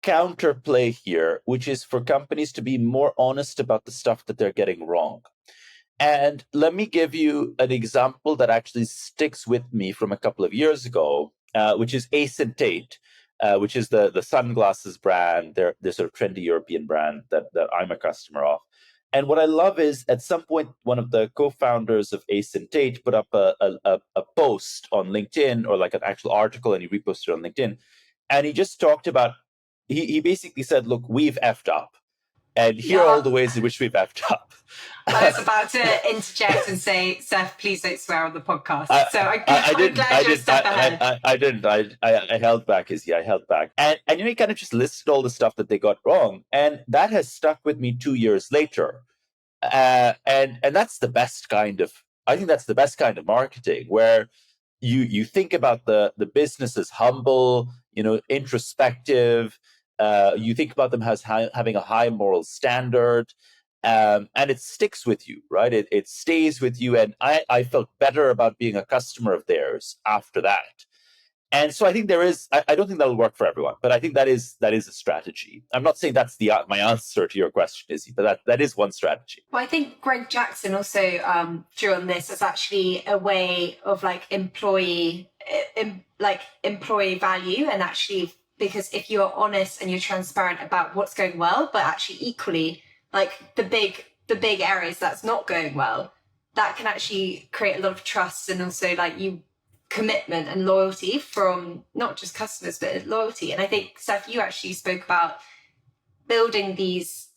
counterplay here, which is for companies to be more honest about the stuff that they're getting wrong. And let me give you an example that actually sticks with me from a couple of years ago, which is Ace and Tate, which is the sunglasses brand. They're sort of trendy European brand that I'm a customer of. And what I love is at some point, one of the co-founders of Ace and Tate put up a post on LinkedIn, or like an actual article, and he reposted on LinkedIn. And he just talked about, he basically said, look, we've effed up. And here are all the ways in which we've effed up. I was about to interject and say, Seth, please don't swear on the podcast. I'm glad you're a step ahead. I didn't. I held back, Izzy. I held back. And he kind of just listed all the stuff that they got wrong. And that has stuck with me 2 years later. And that's the best kind of, I think that's the best kind of marketing, where you think about the business as humble, introspective. You think about them as having a high moral standard, and it sticks with you, right? It stays with you. And I felt better about being a customer of theirs after that. And so I think there is, I don't think that'll work for everyone, but I think that is a strategy. I'm not saying that's my answer to your question, Izzy, but that is one strategy. Well, I think Greg Jackson also drew on this as actually a way of employee value, and actually, because if you're honest and you're transparent about what's going well, but actually equally the big areas that's not going well, that can actually create a lot of trust, and also commitment and loyalty from not just customers, but loyalty. And I think, Seth, you actually spoke about building these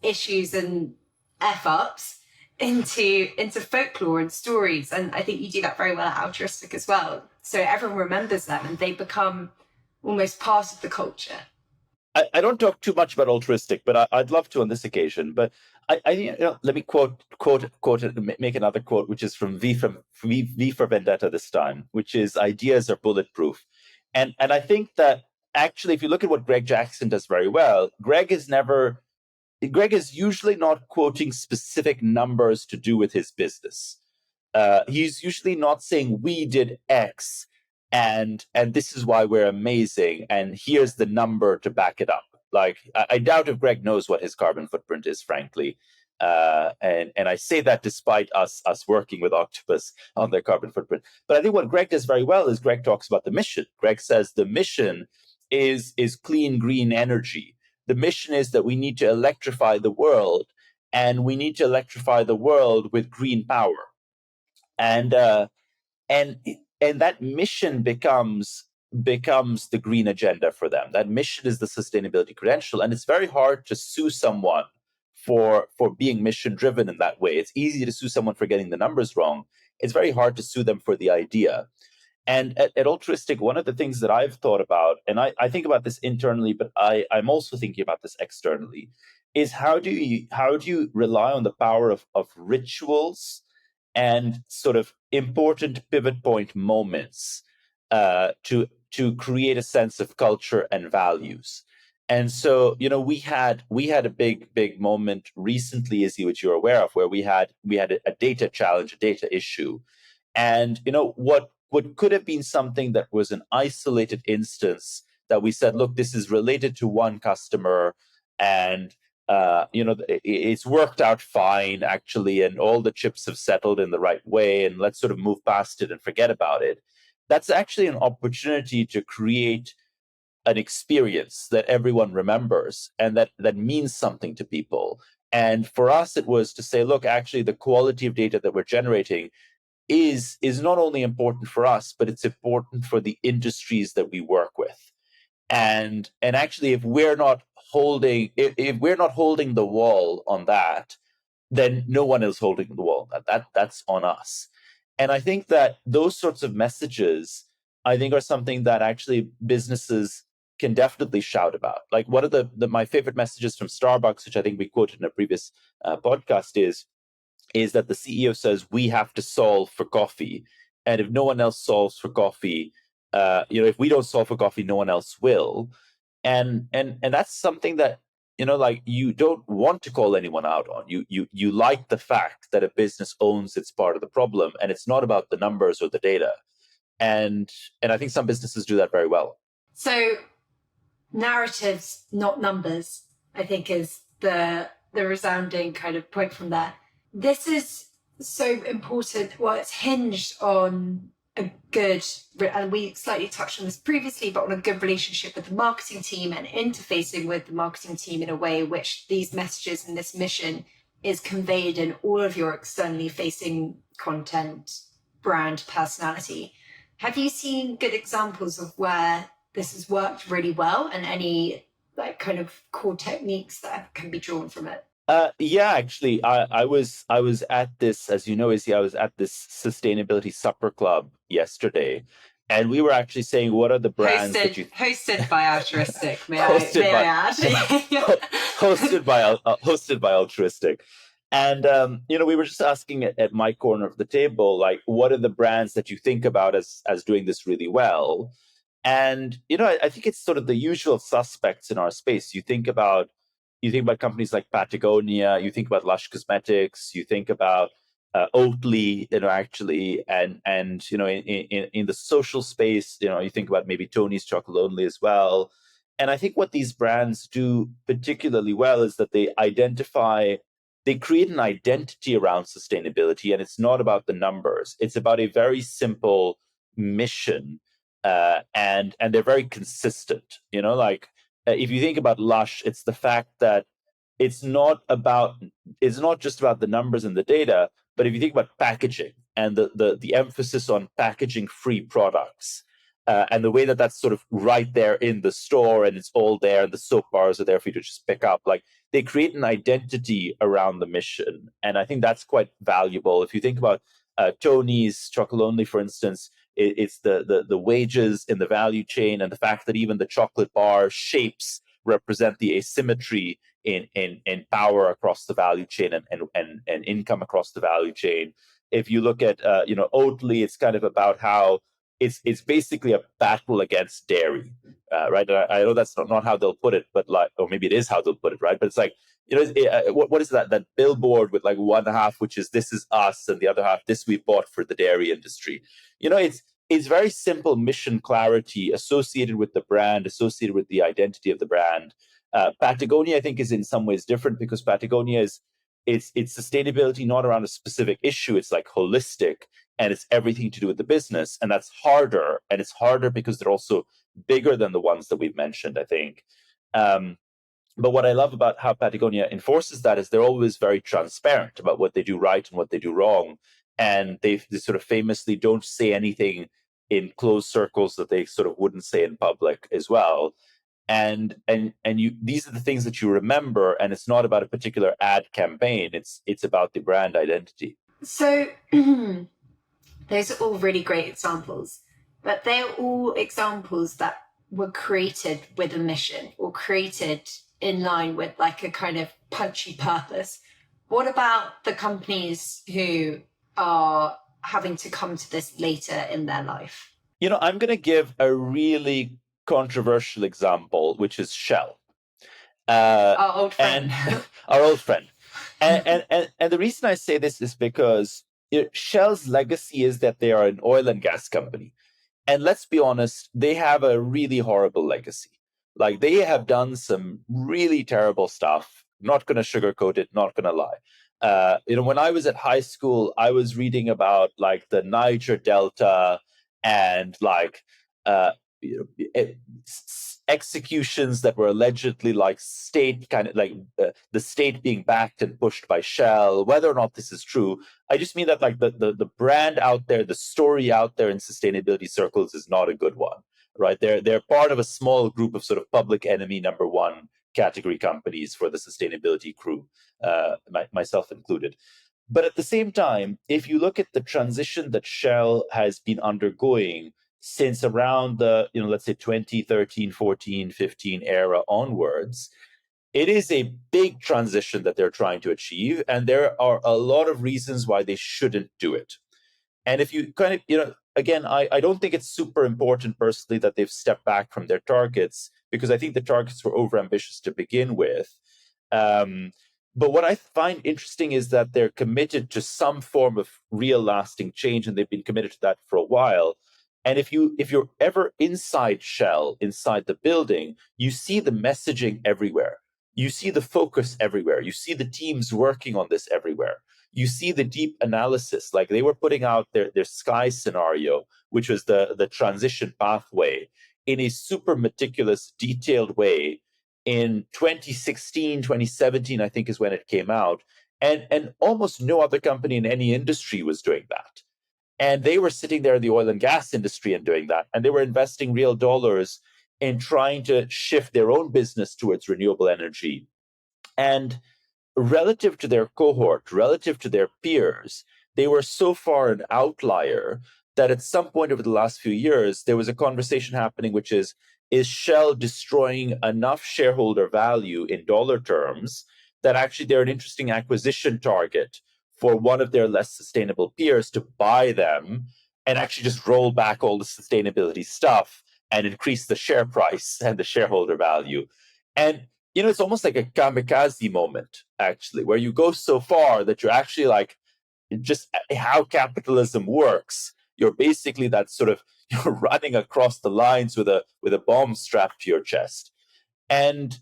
issues and F-ups into folklore and stories. And I think you do that very well at Altruistic as well. So everyone remembers them and they become almost part of the culture. I don't talk too much about Altruistic, but I'd love to on this occasion. But let me quote it, make another quote, which is from V for Vendetta this time, which is, ideas are bulletproof. And I think that actually, if you look at what Greg Jackson does very well, Greg is usually not quoting specific numbers to do with his business. He's usually not saying we did X and this is why we're amazing, and here's the number to back it up. I doubt if Greg knows what his carbon footprint is, frankly. And I say that despite us working with Octopus on their carbon footprint. But I think what Greg does very well is Greg talks about the mission. Greg says the mission is clean, green energy. The mission is that we need to electrify the world, and we need to electrify the world with green power. And that mission becomes the green agenda for them. That mission is the sustainability credential. And it's very hard to sue someone for being mission driven in that way. It's easy to sue someone for getting the numbers wrong. It's very hard to sue them for the idea. And at Altruistic, one of the things that I've thought about, and I think about this internally, but I'm also thinking about this externally, is how do you rely on the power of rituals and sort of important pivot point moments to create a sense of culture and values. And so, we had a big moment recently, as which you're aware of, where we had a data challenge, a data issue. And what could have been something that was an isolated instance that we said, look, this is related to one customer, and it's worked out fine actually, and all the chips have settled in the right way, and let's sort of move past it and forget about it. That's actually an opportunity to create an experience that everyone remembers and that means something to people. And for us, it was to say, look, actually, the quality of data that we're generating is not only important for us, but it's important for the industries that we work with. And actually, if we're not holding the wall on that, then no one is holding the wall. That's on us. And I think that those sorts of messages, I think, are something that actually businesses can definitely shout about. Like one of my favorite messages from Starbucks, which I think we quoted in a previous podcast, is that the CEO says we have to solve for coffee, and if no one else solves for coffee, if we don't solve for coffee, no one else will. And that's something that like you don't want to call anyone out on. You like the fact that a business owns its part of the problem, and it's not about the numbers or the data. And I think some businesses do that very well. So narratives, not numbers, I think is the resounding kind of point from there. This is so important. Well, it's hinged on a good, and we slightly touched on this previously, but on a good relationship with the marketing team and interfacing with the marketing team in a way which these messages and this mission is conveyed in all of your externally facing content, brand, personality. Have you seen good examples of where this has worked really well, and any like kind of core techniques that can be drawn from it? Yeah, actually, I was at this, as you know, Izzy, I was at this sustainability supper club yesterday, and we were actually saying, what are the brands that you hosted by Altruistic? May I add? hosted by Altruistic, and we were just asking at my corner of the table, like, what are the brands that you think about as doing this really well? And I think it's sort of the usual suspects in our space. You think about companies like Patagonia, you think about Lush Cosmetics, you think about Oatly, actually, and in the social space, you think about maybe Tony's Chocolate Only as well. And I think what these brands do particularly well is that they create an identity around sustainability, and it's not about the numbers. It's about a very simple mission, and they're very consistent. If you think about Lush, it's the fact that it's not just about the numbers and the data, but if you think about packaging and the emphasis on packaging free products, and the way that that's sort of right there in the store, and it's all there, and the soap bars are there for you to just pick up, like they create an identity around the mission. And I think that's quite valuable. If you think about Tony's Chocolate Only, for instance, it's the wages in the value chain, and the fact that even the chocolate bar shapes represent the asymmetry in power across the value chain, and income across the value chain. If you look at Oatly, it's kind of about how it's basically a battle against dairy, right? And I know that's not how they'll put it, but or maybe it is how they'll put it, right? But it's like, what is that billboard with like one half, which is this is us, and the other half, this we bought for the dairy industry. It's very simple mission clarity associated with the brand, associated with the identity of the brand. Patagonia, I think, is in some ways different, because Patagonia it's sustainability not around a specific issue. It's like holistic, and it's everything to do with the business, and that's harder. And it's harder because they're also bigger than the ones that we've mentioned, I think. But what I love about how Patagonia enforces that is they're always very transparent about what they do right and what they do wrong. And they sort of famously don't say anything in closed circles that they sort of wouldn't say in public as well. and you, these are the things that you remember, and it's not about a particular ad campaign, it's about the brand identity. So those are all really great examples, but they're all examples that were created with a mission or created in line with like a kind of punchy purpose. What about the companies who are having to come to this later in their life? I'm going to give a really controversial example, which is Shell. Our old friend. And our old friend. And the reason I say this is because Shell's legacy is that they are an oil and gas company. And let's be honest, they have a really horrible legacy. Like, they have done some really terrible stuff. Not going to sugarcoat it, not going to lie. When I was at high school, I was reading about like the Niger Delta and like executions that were allegedly like state kind of like the state being backed and pushed by Shell. Whether or not this is true, I just mean that like the brand out there, the story out there in sustainability circles is not a good one, right? They're part of a small group of sort of public enemy number one category companies for the sustainability crew, myself included. But at the same time, if you look at the transition that Shell has been undergoing since around the, let's say 2013, 14, 15 era onwards, it is a big transition that they're trying to achieve. And there are a lot of reasons why they shouldn't do it. And if you kind of, again, I don't think it's super important personally that they've stepped back from their targets, because I think the targets were overambitious to begin with. But what I find interesting is that they're committed to some form of real lasting change, and they've been committed to that for a while. And if you're ever inside Shell, inside the building, you see the messaging everywhere. You see the focus everywhere. You see the teams working on this everywhere. You see the deep analysis. Like, they were putting out their Sky scenario, which was the transition pathway, in a super meticulous, detailed way in 2016, 2017, I think is when it came out. And almost no other company in any industry was doing that. And they were sitting there in the oil and gas industry and doing that. And they were investing real dollars in trying to shift their own business towards renewable energy. And relative to their cohort, relative to their peers, they were so far an outlier that at some point over the last few years, there was a conversation happening, which is Shell destroying enough shareholder value in dollar terms that actually they're an interesting acquisition target for one of their less sustainable peers to buy them and actually just roll back all the sustainability stuff and increase the share price and the shareholder value. And it's almost like a kamikaze moment, actually, where you go so far that you're actually like, just how capitalism works. You're basically that sort of, you're running across the lines with a bomb strapped to your chest. And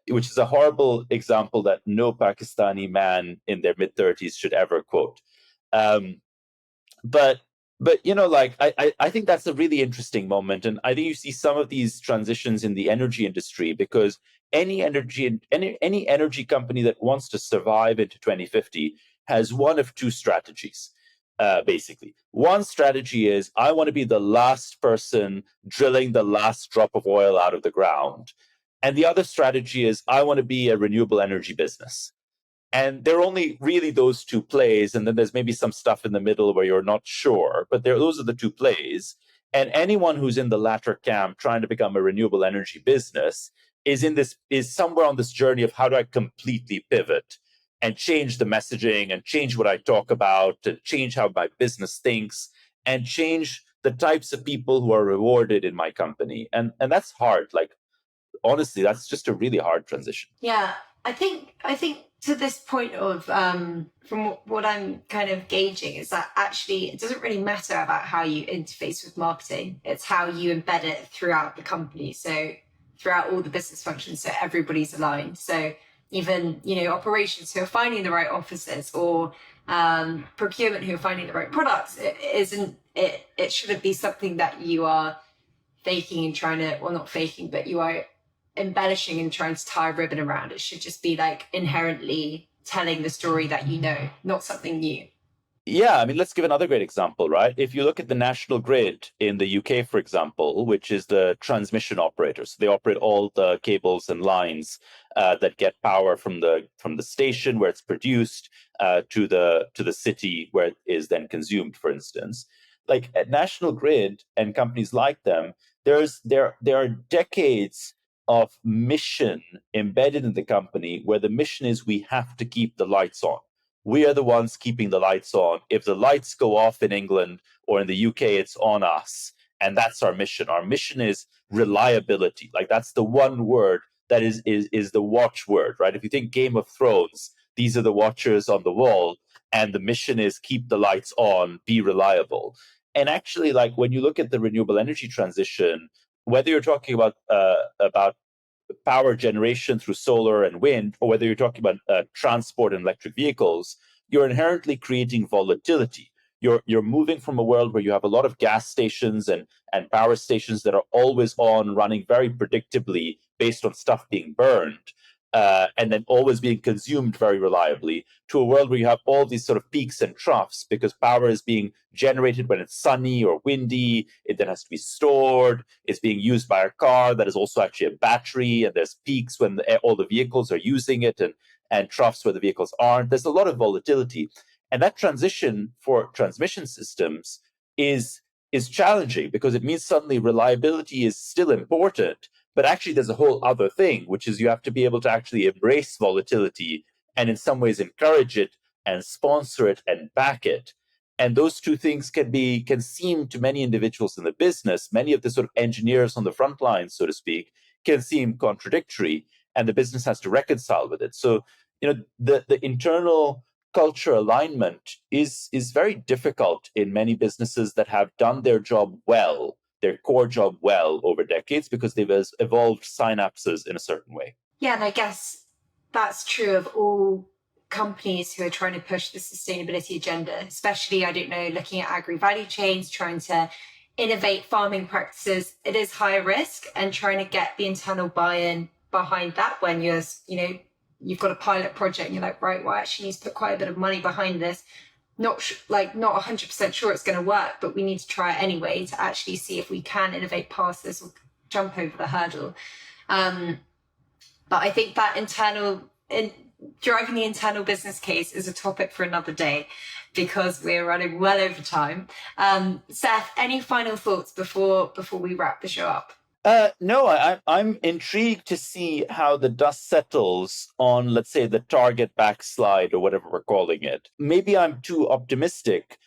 which is a horrible example that no Pakistani man in their mid-30s should ever quote. But I think that's a really interesting moment. And I think you see some of these transitions in the energy industry, because any energy company that wants to survive into 2050 has one of two strategies. Basically, one strategy is, I want to be the last person drilling the last drop of oil out of the ground. And the other strategy is, I want to be a renewable energy business. And there are only really those two plays. And then there's maybe some stuff in the middle where you're not sure, but those are the two plays. And anyone who's in the latter camp trying to become a renewable energy business is somewhere on this journey of, how do I completely pivot and change the messaging and change what I talk about and change how my business thinks and change the types of people who are rewarded in my company. And that's hard. Like, honestly, that's just a really hard transition. Yeah, I think to this point of from what I'm kind of gauging is that actually it doesn't really matter about how you interface with marketing. It's how you embed it throughout the company. So throughout all the business functions, so everybody's aligned. So even operations who are finding the right offices, or procurement who are finding the right products, it shouldn't be something that you are faking and trying to, well, not faking, but you are embellishing and trying to tie a ribbon around. It should just be like inherently telling the story that not something new. Yeah, I mean, let's give another great example, right? If you look at the national grid in the UK, for example, which is the transmission operators, they operate all the cables and lines that get power from the station where it's produced to the city where it is then consumed, for instance. Like at National Grid and companies like them, there are decades of mission embedded in the company where the mission is we have to keep the lights on. We are the ones keeping the lights on. If the lights go off in England or in the UK, it's on us. And that's our mission. Our mission is reliability. Like that's the one word that is the watchword, right? If you think Game of Thrones, these are the watchers on the wall, and the mission is keep the lights on, be reliable. And actually, like when you look at the renewable energy transition, whether you're talking about power generation through solar and wind, or whether you're talking about transport and electric vehicles, you're inherently creating volatility. You're moving from a world where you have a lot of gas stations and power stations that are always on, running very predictably based on stuff being burned, and then always being consumed very reliably, to a world where you have all these sort of peaks and troughs because power is being generated when it's sunny or windy. It then has to be stored. It's being used by a car that is also actually a battery, and there's peaks when all the vehicles are using it, and troughs where the vehicles aren't. There's a lot of volatility, and that transition for transmission systems is challenging because it means suddenly reliability is still important, but actually there's a whole other thing, which is you have to be able to actually embrace volatility and in some ways encourage it and sponsor it and back it. And those two things can seem to many individuals in the business, many of the sort of engineers on the front lines, so to speak, can seem contradictory, and the business has to reconcile with it. So, the internal culture alignment is very difficult in many businesses that have done their job well, their core job well over decades, because they've evolved synapses in a certain way. Yeah, and I guess that's true of all companies who are trying to push the sustainability agenda, especially, I don't know, looking at agri-value chains, trying to innovate farming practices. It is high risk, and trying to get the internal buy-in behind that when you've got a pilot project and you're like, right, well, I actually need to put quite a bit of money behind this. Not 100% sure it's going to work, but we need to try it anyway to actually see if we can innovate past this or jump over the hurdle. But I think that driving the internal business case is a topic for another day because we're running well over time. Seth, any final thoughts before we wrap the show up? No, I'm intrigued to see how the dust settles on, let's say, the target backslide or whatever we're calling it. Maybe I'm too optimistic.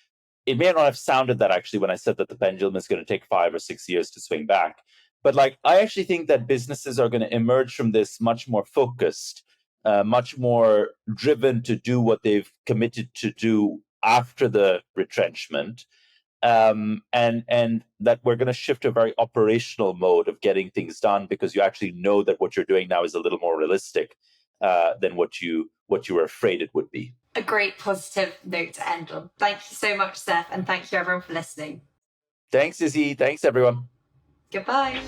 It may not have sounded that actually when I said that the pendulum is going to take 5 or 6 years to swing back. But like, I actually think that businesses are going to emerge from this much more focused, much more driven to do what they've committed to do after the retrenchment. And that we're going to shift to a very operational mode of getting things done because you actually know that what you're doing now is a little more realistic than what you were afraid it would be. A great positive note to end on. Thank you so much, Seth, and thank you everyone for listening. Thanks, Izzy. Thanks, everyone. Goodbye.